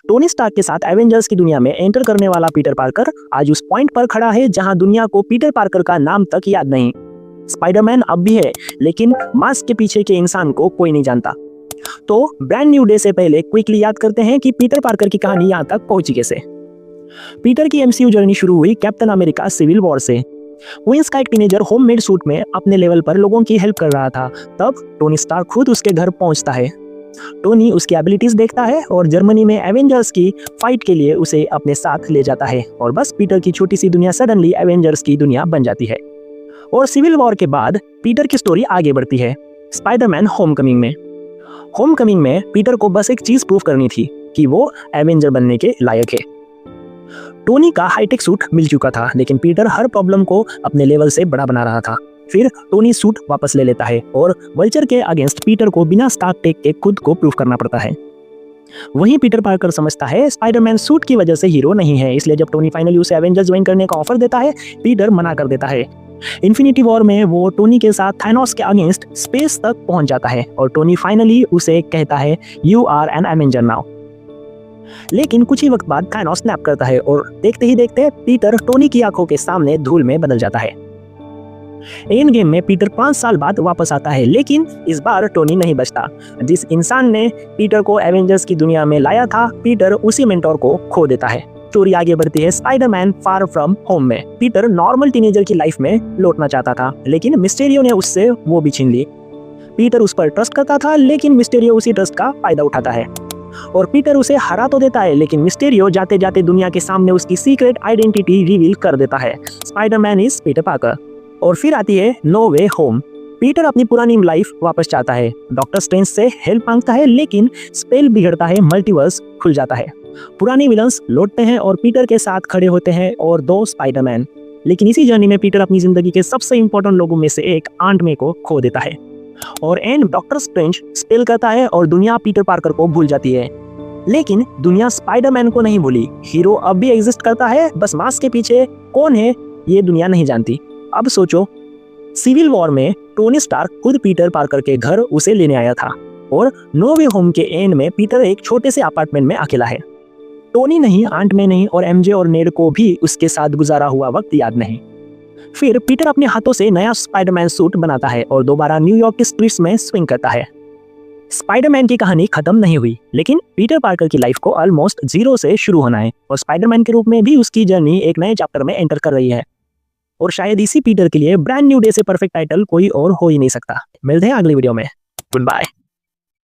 Tony Stark के साथ Avengers की दुनिया में एंटर करने वाला पीटर पार्कर आज उस पॉइंट पर खड़ा है जहां दुनिया को पीटर पार्कर का नाम तक याद नहीं। स्पाइडरमैन अब भी है, लेकिन मास्क के पीछे के इंसान को कोई नहीं जानता। तो ब्रांड न्यू डे से पहले क्विकली याद करते हैं कि पीटर पार्कर की कहानी यहां तक पहुंची कैसे। पीटर की एमसीयू जर्नी शुरू हुई कैप्टन अमेरिका सिविल वॉर से। क्वींस का एक टीनेजर होममेड सूट में अपने लेवल पर लोगों की हेल्प कर रहा था। तब टोनी स्टार्क खुद उसके घर पहुंचता है। टोनी उसकी एबिलिटीज देखता है और जर्मनी में एवेंजर्स की फाइट के लिए उसे अपने साथ ले जाता है और बस पीटर की छोटी सी दुनिया सडनली एवेंजर्स की दुनिया बन जाती है। और सिविल वॉर के बाद पीटर की स्टोरी आगे बढ़ती है स्पाइडरमैन होमकमिंग में। होमकमिंग में पीटर को बस एक चीज प्रूव करनी थी कि वो एवेंजर बनने के लायक है। टोनी का हाईटेक सूट मिल चुका था, लेकिन पीटर हर प्रॉब्लम को अपने लेवल से बड़ा बना रहा था। फिर टोनी सूट वापस ले लेता है और वल्चर के अगेंस्ट पीटर को बिना स्टार्क टेक के खुद को प्रूव करना पड़ता है। वहीं पीटर पार्कर समझता है स्पाइडरमैन सूट की वजह से हीरो नहीं है, इसलिए जब टोनी फाइनली उसे एवेंजर्स ज्वाइन करने का ऑफर देता है, पीटर मना कर देता है। इन्फिनिटी वॉर में वो टोनी के साथ थानोस के अगेंस्ट स्पेस तक पहुंच जाता है और टोनी फाइनली उसे कहता है you are an avenger now. लेकिन कुछ ही वक्त बाद थानोस स्नैप करता है और देखते ही देखते पीटर टोनी की आंखों के सामने धूल में बदल जाता है। एंड गेम में पीटर 5 साल बाद वापस आता है, लेकिन इस बार टोनी नहीं बचता। जिस इंसान ने पीटर को एवेंजर्स की दुनिया में लाया था, पीटर उसी मेंटोर को खो देता है। स्टोरी आगे बढ़ती है स्पाइडरमैन फार फ्रॉम होम में। पीटर नॉर्मल टीनेजर की लाइफ में लौटना चाहता था, लेकिन मिस्टेरियो ने उससे वो भी छीन ली। पीटर उस पर ट्रस्ट करता था, लेकिन मिस्टेरियो उसी ट्रस्ट का फायदा उठाता है और पीटर उसे हरा तो देता है, लेकिन मिस्टेरियो जाते जाते दुनिया के सामने उसकी सीक्रेट आइडेंटिटी रिवील कर देता है। Spiderman is Peter Parker. और फिर आती है नो वे होम। पीटर अपनी पुरानी लाइफ वापस चाहता है, डॉक्टर स्ट्रेंज से हेल्प मांगता है, लेकिन स्पेल बिगड़ता है, मल्टीवर्स खुल जाता है। पुराने विलन्स लौटते हैं और पीटर के साथ खड़े होते हैं और 2 स्पाइडरमैन। लेकिन इसी जर्नी में पीटर अपनी जिंदगी के सबसे इंपॉर्टेंट लोगों में से एक आंट मे को खो देता है और एंड डॉक्टर स्ट्रेंज स्पेल करता है और दुनिया पीटर पार्कर को भूल जाती है। लेकिन दुनिया स्पाइडरमैन को नहीं भूली। हीरो अब भी एग्जिस्ट करता है, बस मास्क के पीछे कौन है ये दुनिया नहीं जानती। अब सोचो, सिविल वॉर में टोनी स्टार्क खुद पीटर पार्कर के घर उसे लेने आया था और नो वे होम के एंड में पीटर एक छोटे से अपार्टमेंट में अकेला है। टोनी नहीं, आंट में नहीं और एमजे और नेड को भी उसके साथ गुजारा हुआ वक्त याद नहीं। फिर पीटर अपने हाथों से नया स्पाइडरमैन सूट बनाता है और दोबारा न्यूयॉर्क के स्ट्रीट्स में स्विंग करता है। स्पाइडरमैन की कहानी खत्म नहीं हुई, लेकिन पीटर पार्कर की लाइफ को ऑलमोस्ट जीरो से शुरू होना है और स्पाइडरमैन के रूप में भी उसकी जर्नी एक नए चैप्टर में एंटर कर रही है। और शायद इसी पीटर के लिए ब्रांड न्यू डे से परफेक्ट टाइटल कोई और हो ही नहीं सकता। मिलते हैं अगली वीडियो में। Good bye.